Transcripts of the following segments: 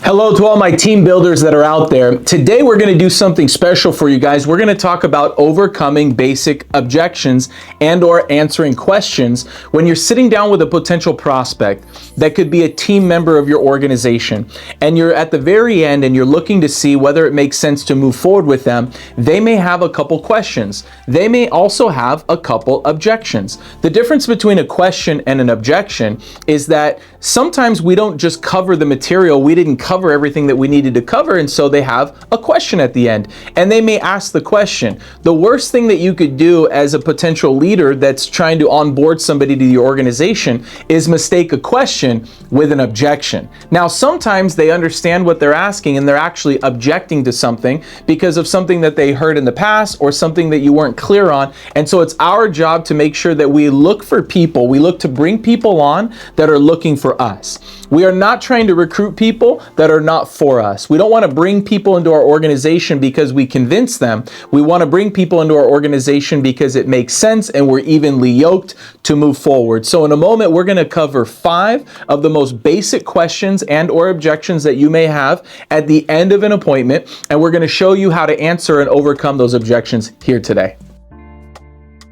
Hello to all my team builders that are out there. Today we're going to do something special for you guys. We're going to talk about overcoming basic objections and or answering questions when you're sitting down with a potential prospect that could be a team member of your organization, and you're at the very end and you're looking to see whether it makes sense to move forward with them. They may have a couple questions. They may also have a couple objections. The difference between a question and an objection is that sometimes we don't just cover the material. We didn't cover everything that we needed to cover, and so they have a question at the end, and they may ask the question. The worst thing that you could do as a potential leader that's trying to onboard somebody to your organization is mistake a question with an objection. Now, sometimes they understand what they're asking and they're actually objecting to something because of something that they heard in the past or something that you weren't clear on, and so it's our job to make sure that we look for people, we look to bring people on that are looking for us. We are not trying to recruit people that are not for us. We don't want to bring people into our organization because we convince them. We want to bring people into our organization because it makes sense and we're evenly yoked to move forward. So in a moment, we're going to cover 5 of the most basic questions and or objections that you may have at the end of an appointment, and we're going to show you how to answer and overcome those objections here today.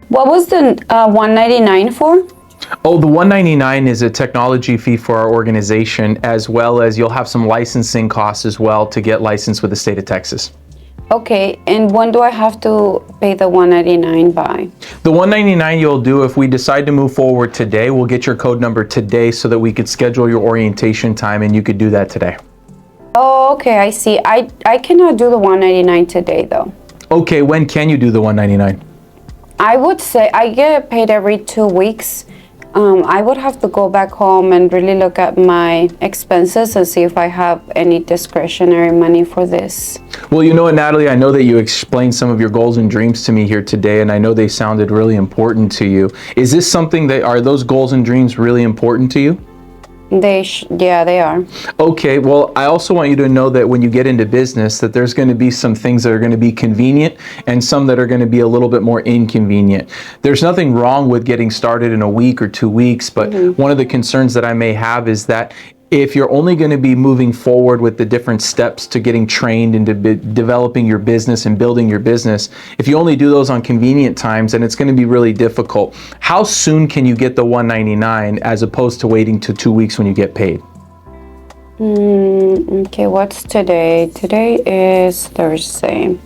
What was the $199 for? Oh, the $199 is a technology fee for our organization, as well as you'll have some licensing costs as well to get licensed with the state of Texas. Okay, and when do I have to pay the $199 by? The $199 you'll do if we decide to move forward today. We'll get your code number today so that we could schedule your orientation time, and you could do that today. Oh, okay, I see. I cannot do the $199 today though. Okay, when can you do the $199? I would say I get paid every 2 weeks. I would have to go back home and really look at my expenses and see if I have any discretionary money for this. Well, you know what, Natalie, I know that you explained some of your goals and dreams to me here today, and I know they sounded really important to you. Is this something are those goals and dreams really important to you? Yeah, they are. Okay, well, I also want you to know that when you get into business, that there's going to be some things that are going to be convenient and some that are going to be a little bit more inconvenient. There's nothing wrong with getting started in a week or 2 weeks, but one of the concerns that I may have is that if you're only going to be moving forward with the different steps to getting trained into developing your business and building your business, if you only do those on convenient times, then it's going to be really difficult. How soon can you get the $199 as opposed to waiting to 2 weeks when you get paid? Okay, what's today? Today is Thursday.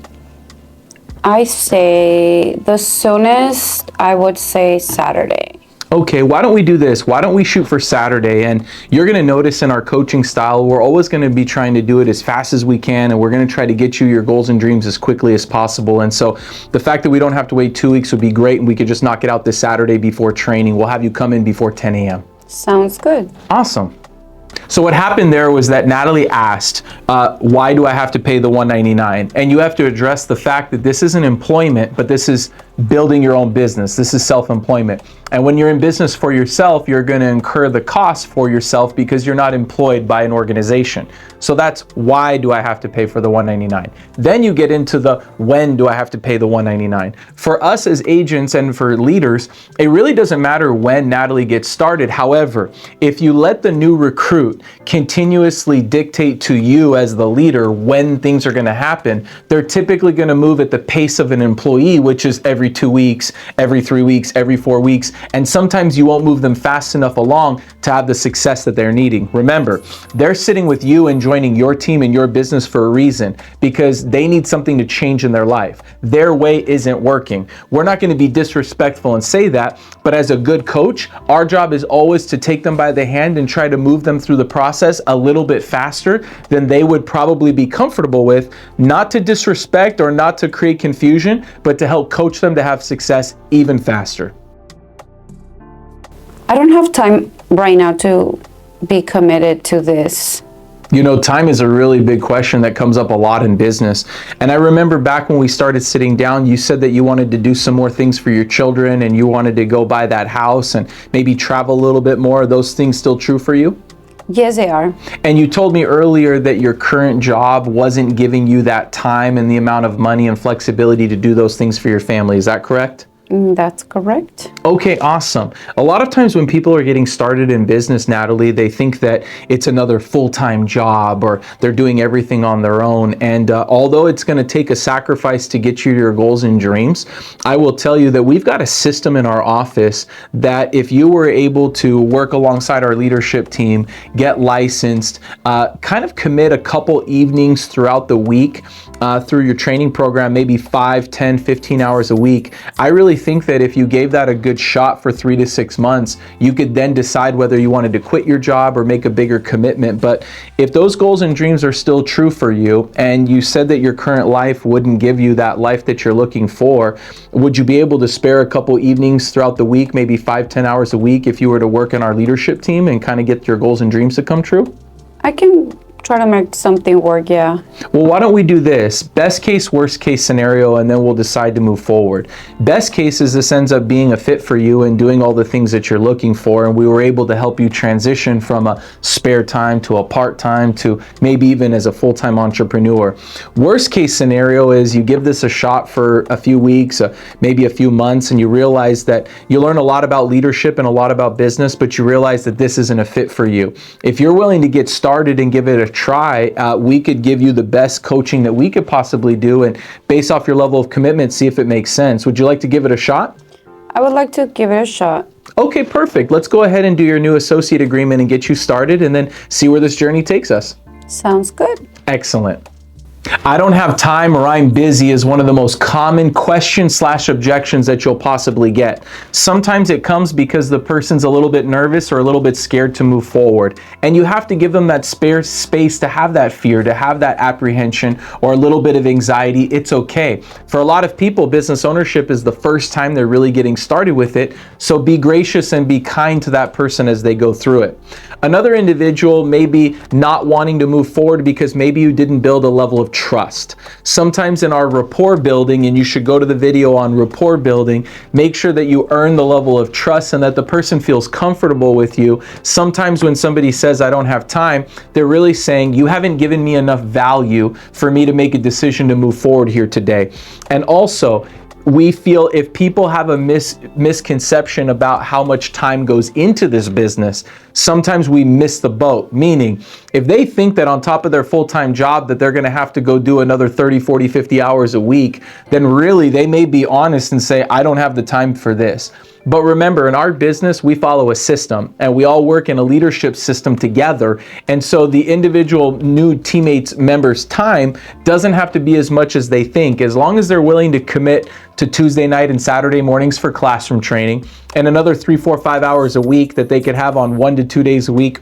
I say the soonest, I would say Saturday. Okay, why don't we do this? Why don't we shoot for Saturday? And you're going to notice in our coaching style, we're always going to be trying to do it as fast as we can, and we're going to try to get you your goals and dreams as quickly as possible. And so the fact that we don't have to wait 2 weeks would be great, and we could just knock it out this Saturday before training. We'll have you come in before 10 a.m. Sounds good. Awesome. So what happened there was that Natalie asked, why do I have to pay the $199? And you have to address the fact that this isn't employment, but this is building your own business. This is self-employment. And when you're in business for yourself, you're going to incur the cost for yourself because you're not employed by an organization. So that's why do I have to pay for the $199? Then you get into the when do I have to pay the $199? For us as agents and for leaders, it really doesn't matter when Natalie gets started. However, if you let the new recruit continuously dictate to you as the leader when things are going to happen, they're typically going to move at the pace of an employee, which is every 2 weeks, every 3 weeks, every 4 weeks. And sometimes you won't move them fast enough along to have the success that they're needing. Remember, they're sitting with you and joining your team and your business for a reason, because they need something to change in their life. Their way isn't working. We're not going to be disrespectful and say that, but as a good coach, our job is always to take them by the hand and try to move them through the process a little bit faster than they would probably be comfortable with, not to disrespect or not to create confusion, but to help coach them to have success even faster. I don't have time right now to be committed to this. You know, time is a really big question that comes up a lot in business. And I remember back when we started sitting down, you said that you wanted to do some more things for your children and you wanted to go buy that house and maybe travel a little bit more. Are those things still true for you? Yes, they are. And you told me earlier that your current job wasn't giving you that time and the amount of money and flexibility to do those things for your family. Is that correct? That's correct. Okay, awesome. A lot of times when people are getting started in business, Natalie, they think that it's another full-time job or they're doing everything on their own. And although it's going to take a sacrifice to get you to your goals and dreams, I will tell you that we've got a system in our office that if you were able to work alongside our leadership team, get licensed, kind of commit a couple evenings throughout the week through your training program, maybe 5, 10, 15 hours a week, I really think that if you gave that a good shot for 3 to 6 months, you could then decide whether you wanted to quit your job or make a bigger commitment. But if those goals and dreams are still true for you, and you said that your current life wouldn't give you that life that you're looking for, would you be able to spare a couple evenings throughout the week, maybe 5, 10 hours a week, if you were to work in our leadership team and kind of get your goals and dreams to come true? I can try to make something work, yeah. Well, why don't we do this? Best case, worst case scenario, and then we'll decide to move forward. Best case is this ends up being a fit for you and doing all the things that you're looking for, and we were able to help you transition from a spare time to a part-time to maybe even as a full-time entrepreneur. Worst case scenario is you give this a shot for a few weeks, maybe a few months, and you realize that you learn a lot about leadership and a lot about business, but you realize that this isn't a fit for you. If you're willing to get started and give it a try, we could give you the best coaching that we could possibly do, and based off your level of commitment, see if it makes sense. Would you like to give it a shot? I would like to give it a shot. Okay, perfect. Let's go ahead and do your new associate agreement and get you started and then see where this journey takes us. Sounds good. Excellent. I don't have time or I'm busy is one of the most common questions/objections that you'll possibly get. Sometimes it comes because the person's a little bit nervous or a little bit scared to move forward. And you have to give them that spare space to have that fear, to have that apprehension or a little bit of anxiety. It's okay. For a lot of people, business ownership is the first time they're really getting started with it. So be gracious and be kind to that person as they go through it. Another individual may be not wanting to move forward because maybe you didn't build a level of trust. Sometimes in our rapport building, and you should go to the video on rapport building, make sure that you earn the level of trust and that the person feels comfortable with you. Sometimes when somebody says, I don't have time, they're really saying, you haven't given me enough value for me to make a decision to move forward here today. And also, we feel if people have a misconception about how much time goes into this business, sometimes we miss the boat. Meaning, if they think that on top of their full-time job that they're going to have to go do another 30, 40, 50 hours a week, then really they may be honest and say, I don't have the time for this. But remember, in our business, we follow a system and we all work in a leadership system together. And so the individual new teammates members' time doesn't have to be as much as they think, as long as they're willing to commit to Tuesday night and Saturday mornings for classroom training and another 3, 4, 5 hours a week that they could have on 1 to 2 days a week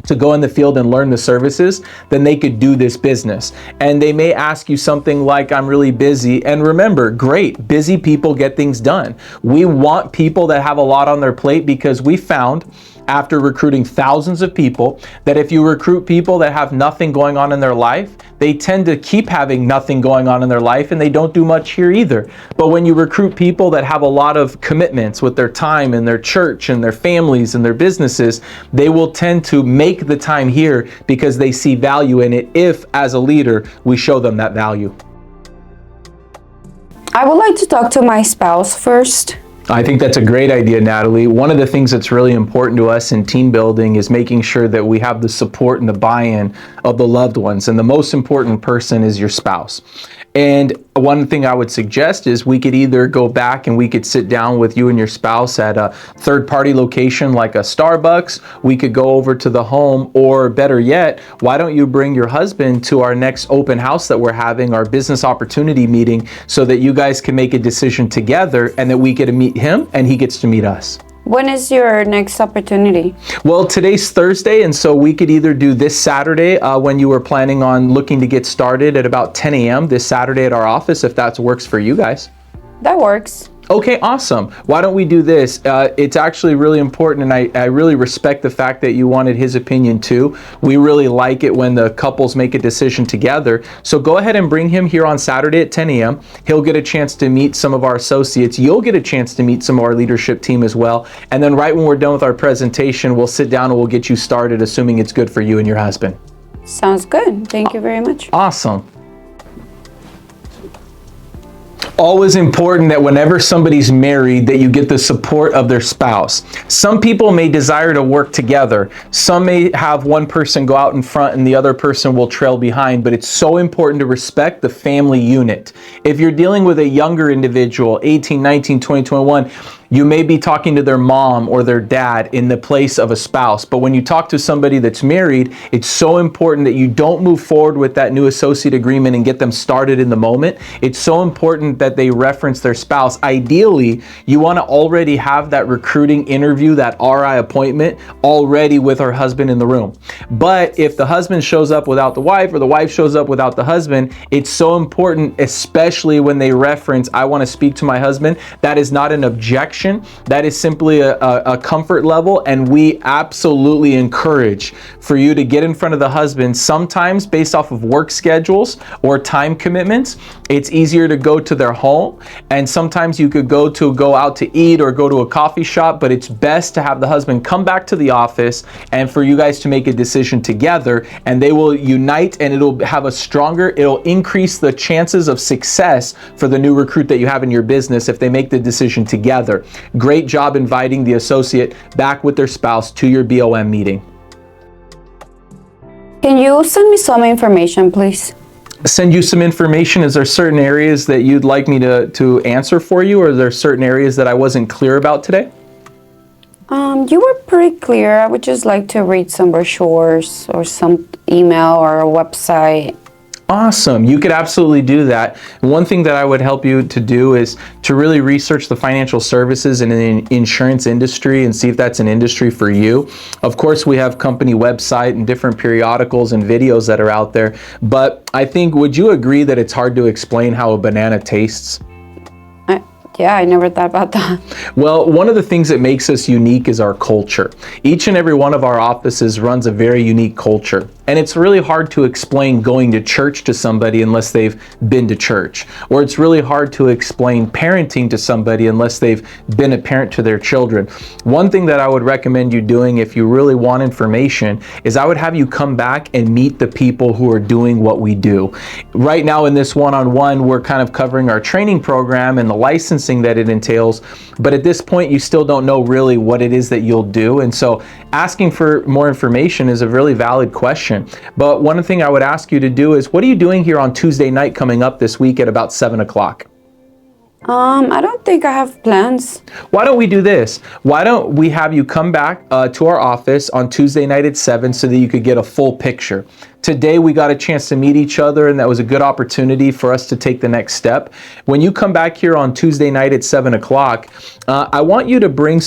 to go in the field and learn the services, then they could do this business. And they may ask you something like, I'm really busy. And remember, great, busy people get things done. We want people that have a lot on their plate because we found after recruiting thousands of people that if you recruit people that have nothing going on in their life, they tend to keep having nothing going on in their life and they don't do much here either. But when you recruit people that have a lot of commitments with their time and their church and their families and their businesses, they will tend to make the time here because they see value in it if, as a leader, we show them that value. I would like to talk to my spouse first. I think that's a great idea, Natalie. One of the things that's really important to us in team building is making sure that we have the support and the buy-in of the loved ones. And the most important person is your spouse. And one thing I would suggest is we could either go back and we could sit down with you and your spouse at a third-party location like a Starbucks. We could go over to the home, or better yet, why don't you bring your husband to our next open house that we're having, our business opportunity meeting, so that you guys can make a decision together and that we get to meet him and he gets to meet us. When is your next opportunity? Well, today's Thursday, and so we could either do this Saturday when you were planning on looking to get started at about 10 a.m. this Saturday at our office, if that works for you guys. That works. Okay, awesome. Why don't we do this? It's actually really important, and I really respect the fact that you wanted his opinion too. We really like it when the couples make a decision together. So go ahead and bring him here on Saturday at 10 a.m. He'll get a chance to meet some of our associates. You'll get a chance to meet some of our leadership team as well. And then right when we're done with our presentation, we'll sit down and we'll get you started, assuming it's good for you and your husband. Sounds good. Thank you very much. Awesome. always important that whenever somebody's married that you get the support of their spouse. Some people may desire to work together. Some may have one person go out in front and the other person will trail behind, but it's so important to respect the family unit. If you're dealing with a younger individual, 18, 19, 20, 21, you may be talking to their mom or their dad in the place of a spouse. But when you talk to somebody that's married, it's so important that you don't move forward with that new associate agreement and get them started in the moment. It's so important that they reference their spouse. Ideally, you want to already have that recruiting interview, that RI appointment already with her husband in the room. But if the husband shows up without the wife or the wife shows up without the husband, it's so important, especially when they reference, I want to speak to my husband. That is not an objection. That is simply a comfort level, and we absolutely encourage for you to get in front of the husband. Sometimes based off of work schedules or time commitments, it's easier to go to their home, and sometimes you could go out to eat or go to a coffee shop, but it's best to have the husband come back to the office and for you guys to make a decision together, and they will unite, and it'll increase the chances of success for the new recruit that you have in your business if they make the decision together. Great job inviting the associate back with their spouse to your BOM meeting. Can you send me some information, please? Send you some information. Is there certain areas that you'd like me to answer for you, or are there certain areas that I wasn't clear about today? You were pretty clear. I would just like to read some brochures or some email or a website. Awesome. You could absolutely do that. One thing that I would help you to do is to really research the financial services and the insurance industry and see if that's an industry for you. Of course, we have company website and different periodicals and videos that are out there. But I think, would you agree that it's hard to explain how a banana tastes? Yeah, I never thought about that. Well, one of the things that makes us unique is our culture. Each and every one of our offices runs a very unique culture. And it's really hard to explain going to church to somebody unless they've been to church. Or it's really hard to explain parenting to somebody unless they've been a parent to their children. One thing that I would recommend you doing if you really want information is I would have you come back and meet the people who are doing what we do. Right now in this one-on-one, we're kind of covering our training program and the licensing that it entails. But at this point, you still don't know really what it is that you'll do. And so asking for more information is a really valid question. But one thing I would ask you to do is, what are you doing here on Tuesday night coming up this week at about 7 o'clock? I don't think I have plans. Why don't we do this? Why don't we have you come back to our office on Tuesday night at 7 so that you could get a full picture. Today we got a chance to meet each other, and that was a good opportunity for us to take the next step. When you come back here on Tuesday night at 7 o'clock, I want you to bring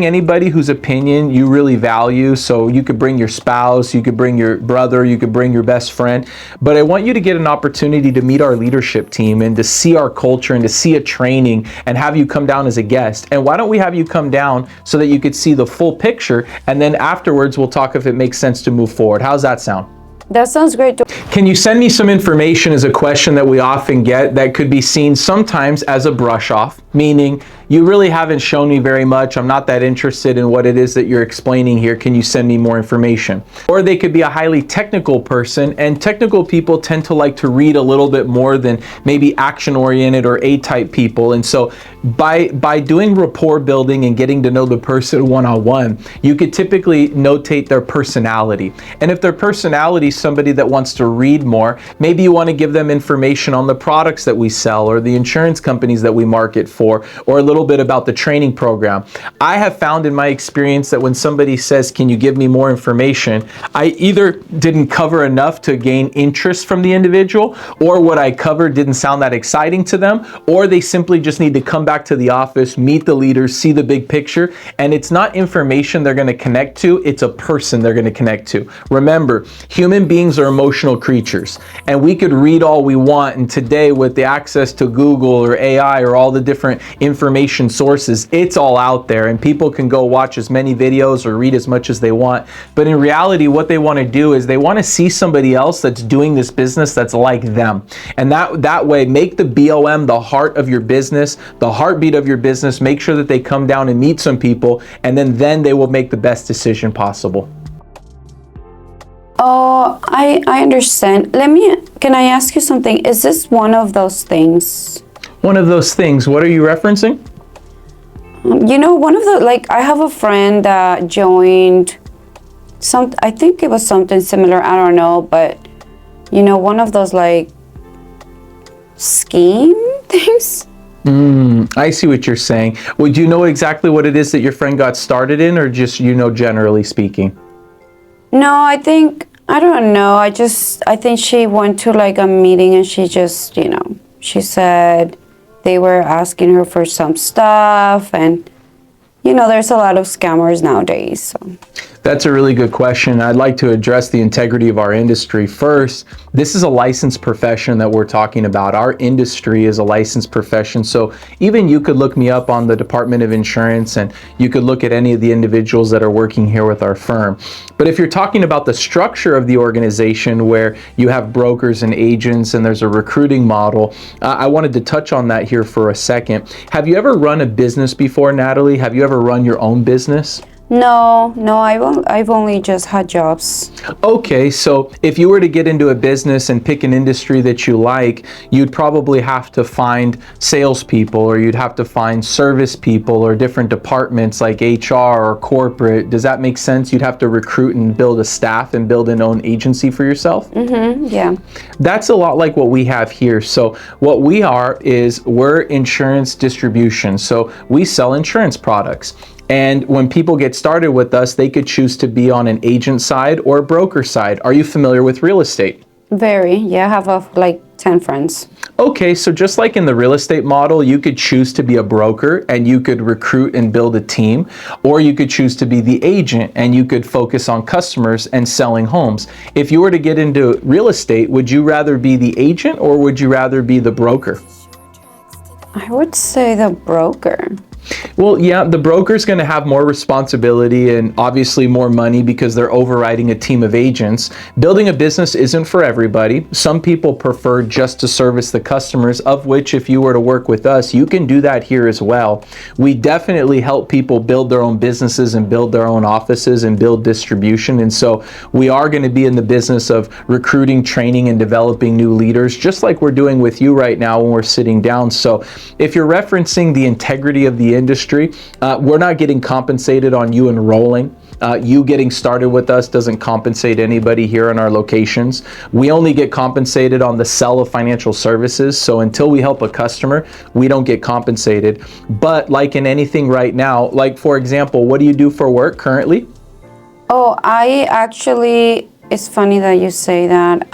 anybody whose opinion you really value. So you could bring your spouse, you could bring your brother, you could bring your best friend. But I want you to get an opportunity to meet our leadership team and to see our culture and to see a training and have you come down as a guest. And why don't we have you come down so that you could see the full picture, and then afterwards we'll talk if it makes sense to move forward. How's that sound? That sounds great. Can you send me some information is a question that we often get that could be seen sometimes as a brush off, meaning you really haven't shown me very much. I'm not that interested in what it is that you're explaining here. Can you send me more information? Or they could be a highly technical person, and technical people tend to like to read a little bit more than maybe action-oriented or A-type people. And so by doing rapport building and getting to know the person one-on-one, you could typically notate their personality. And if their personality is somebody that wants to read more, maybe you want to give them information on the products that we sell or the insurance companies that we market for, or a little bit about the training program. I have found in my experience that when somebody says, can you give me more information, I either didn't cover enough to gain interest from the individual, or what I covered didn't sound that exciting to them, or they simply just need to come back to the office, meet the leaders, see the big picture. And it's not information they're going to connect to, it's a person they're going to connect to. Remember, human beings are emotional creatures, and we could read all we want, and today with the access to Google or AI or all the different information sources, it's all out there, and people can go watch as many videos or read as much as they want. But in reality, what they want to do is they want to see somebody else that's doing this business that's like them. And that way, make the BOM the heart of your business, the heartbeat of your business. Make sure that they come down and meet some people, and then they will make the best decision possible. Oh, I understand. Can I ask you something? Is this one of those things? One of those things. What are you referencing? One of the, like, I have a friend that joined I think it was something similar, I don't know, but one of those like scheme things. I see what you're saying. Would you know exactly what it is that your friend got started in, or just, generally speaking? No, I don't know. I think she went to like a meeting and she just, she said they were asking her for some stuff, and there's a lot of scammers nowadays. So. That's a really good question. I'd like to address the integrity of our industry. First, this is a licensed profession that we're talking about. Our industry is a licensed profession. So even you could look me up on the Department of Insurance, and you could look at any of the individuals that are working here with our firm. But if you're talking about the structure of the organization, where you have brokers and agents and there's a recruiting model, I wanted to touch on that here for a second. Have you ever run a business before, Natalie? Have you ever run your own business? No, I've only just had jobs. Okay, so if you were to get into a business and pick an industry that you like, you'd probably have to find salespeople, or you'd have to find service people, or different departments like HR or corporate. Does that make sense? You'd have to recruit and build a staff and build an own agency for yourself? Yeah. That's a lot like what we have here. So what we are is we're insurance distribution. So we sell insurance products. And when people get started with us, they could choose to be on an agent side or a broker side. Are you familiar with real estate? Very, yeah, I have like 10 friends. Okay, so just like in the real estate model, you could choose to be a broker and you could recruit and build a team, or you could choose to be the agent and you could focus on customers and selling homes. If you were to get into real estate, would you rather be the agent or would you rather be the broker? I would say the broker. Well, yeah, the broker's going to have more responsibility and obviously more money because they're overriding a team of agents. Building a business isn't for everybody. Some people prefer just to service the customers, of which if you were to work with us, you can do that here as well. We definitely help people build their own businesses and build their own offices and build distribution. And so we are going to be in the business of recruiting, training, and developing new leaders, just like we're doing with you right now when we're sitting down. So if you're referencing the integrity of the industry, we're not getting compensated on you enrolling. You getting started with us doesn't compensate anybody here in our locations. We only get compensated on the sell of financial services. So until we help a customer, we don't get compensated. But like in anything right now, like for example, what do you do for work currently? Oh, it's funny that you say that.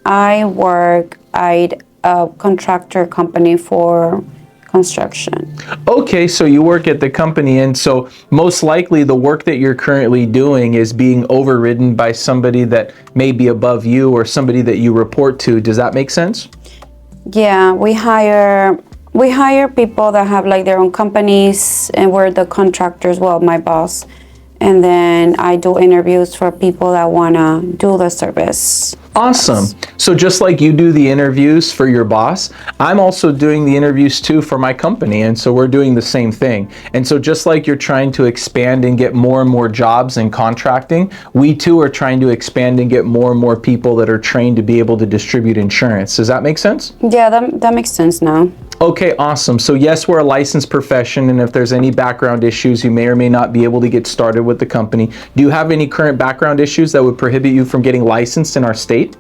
I work at a contractor company for construction. Okay, so you work at the company, and so most likely the work that you're currently doing is being overridden by somebody that may be above you or somebody that you report to. Does that make sense? Yeah, we hire people that have like their own companies, and we're the contractors, well, my boss. And then I do interviews for people that want to do the service. Awesome. So just like you do the interviews for your boss, I'm also doing the interviews too for my company. And so we're doing the same thing. And so just like you're trying to expand and get more and more jobs in contracting, we too are trying to expand and get more and more people that are trained to be able to distribute insurance. Does that make sense? Yeah, that makes sense now. Okay, awesome. So yes, we're a licensed profession, and if there's any background issues, you may or may not be able to get started with the company. Do you have any current background issues that would prohibit you from getting licensed in our state?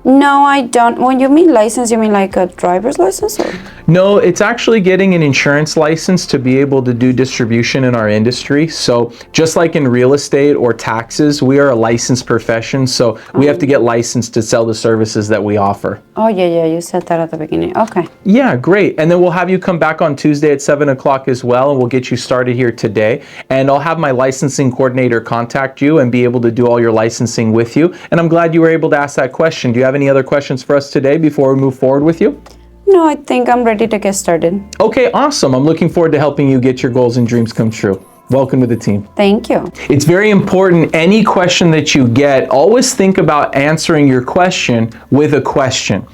No, I don't. When you mean license, you mean like a driver's license? Or? No, it's actually getting an insurance license to be able to do distribution in our industry. So just like in real estate or taxes, we are a licensed profession. So we have to get licensed to sell the services that we offer. Oh, yeah, you said that at the beginning. Okay. Yeah, great. And then we'll have you come back on Tuesday at 7 o'clock as well, and we'll get you started here today. And I'll have my licensing coordinator contact you and be able to do all your licensing with you. And I'm glad you were able to ask that question. Do you have any other questions for us today before we move forward with you? No, I think I'm ready to get started. Okay, awesome. I'm looking forward to helping you get your goals and dreams come true. Welcome to the team. Thank you. It's very important, any question that you get, always think about answering your question with a question.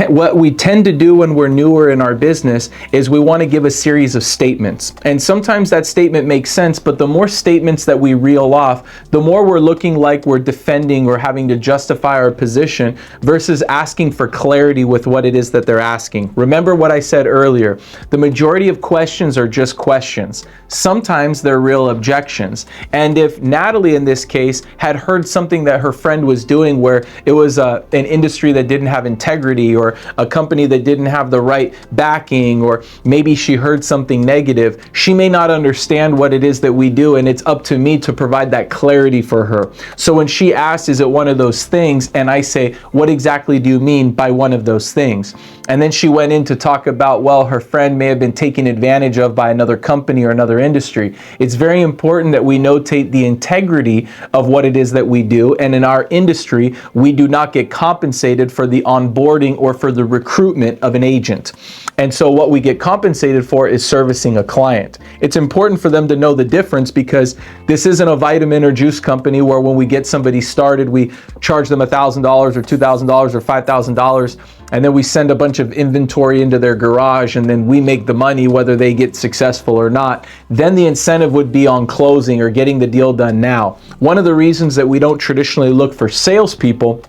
what we tend to do when we're newer in our business is we want to give a series of statements. And sometimes that statement makes sense, but the more statements that we reel off, the more we're looking like we're defending or having to justify our position versus asking for clarity with what it is that they're asking. Remember what I said earlier, the majority of questions are just questions. Sometimes they're real objections. And if Natalie in this case had heard something that her friend was doing where it was an industry that didn't have integrity or a company that didn't have the right backing, or maybe she heard something negative, she may not understand what it is that we do, and it's up to me to provide that clarity for her. So when she asks, is it one of those things? And I say, what exactly do you mean by one of those things? And then she went in to talk about, well, her friend may have been taken advantage of by another company or another industry. It's very important that we notate the integrity of what it is that we do. And in our industry, we do not get compensated for the onboarding or for the recruitment of an agent. And so what we get compensated for is servicing a client. It's important for them to know the difference, because this isn't a vitamin or juice company where when we get somebody started, we charge them $1,000 or $2,000 or $5,000, and then we send a bunch of inventory into their garage, and then we make the money whether they get successful or not. Then the incentive would be on closing or getting the deal done now. One of the reasons that we don't traditionally look for salespeople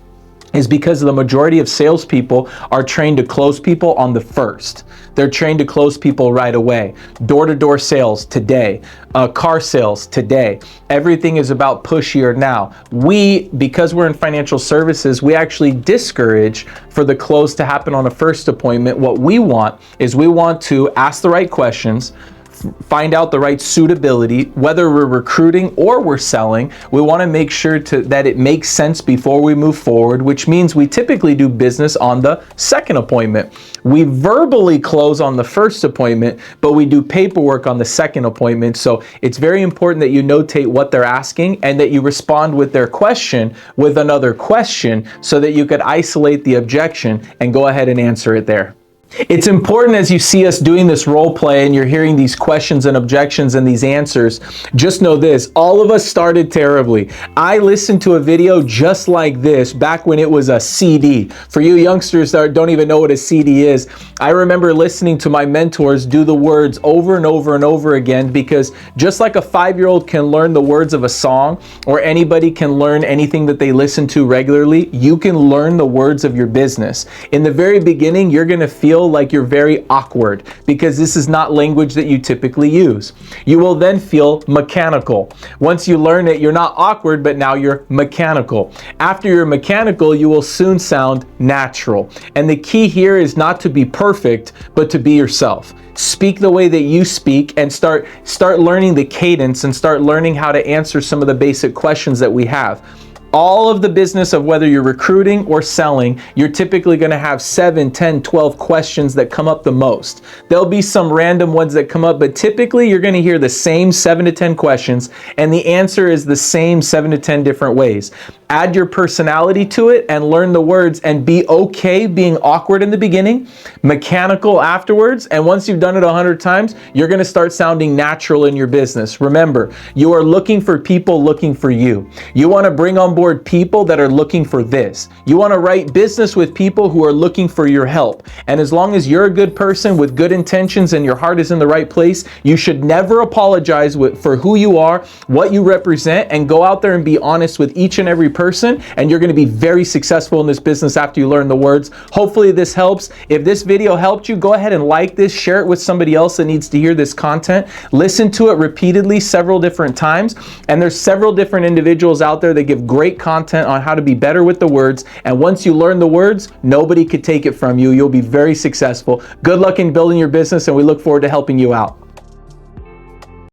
is because the majority of salespeople are trained to close people on the first. They're trained to close people right away. Door-to-door sales today, car sales today. Everything is about pushier now. We, because we're in financial services, we actually discourage for the close to happen on a first appointment. What we want is we want to ask the right questions, find out the right suitability, whether we're recruiting or we're selling. We want to make sure that it makes sense before we move forward, which means we typically do business on the second appointment. We verbally close on the first appointment, but we do paperwork on the second appointment. So it's very important that you notate what they're asking and that you respond with their question with another question so that you could isolate the objection and go ahead and answer it there. It's important as you see us doing this role play and you're hearing these questions and objections and these answers, just know this, all of us started terribly. I listened to a video just like this back when it was a CD. For you youngsters that don't even know what a CD is, I remember listening to my mentors do the words over and over and over again, because just like a 5-year-old can learn the words of a song, or anybody can learn anything that they listen to regularly, you can learn the words of your business. In the very beginning, you're going to feel like you're very awkward because this is not language that you typically use. You will then feel mechanical. Once you learn it, you're not awkward, but now you're mechanical. After you're mechanical, you will soon sound natural. And the key here is not to be perfect, but to be yourself. Speak the way that you speak and start learning the cadence and start learning how to answer some of the basic questions that we have. All of the business of whether you're recruiting or selling, you're typically going to have 7, 10, 12 questions that come up the most. There'll be some random ones that come up, but typically you're going to hear the same 7 to 10 questions, and the answer is the same 7 to 10 different ways. Add your personality to it and learn the words, and be okay being awkward in the beginning, mechanical afterwards, and once you've done it 100 times, you're going to start sounding natural in your business. Remember, you are looking for people looking for you. You want to bring on board people that are looking for this. You want to write business with people who are looking for your help. And as long as you're a good person with good intentions and your heart is in the right place, you should never apologize for who you are, what you represent, and go out there and be honest with each and every person, and you're going to be very successful in this business after you learn the words. Hopefully this helps. If this video helped you, go ahead and like this, share it with somebody else that needs to hear this content. Listen to it repeatedly several different times, and there's several different individuals out there that give great content on how to be better with the words, and once you learn the words, nobody could take it from you. You'll be very successful. Good luck in building your business, and we look forward to helping you out.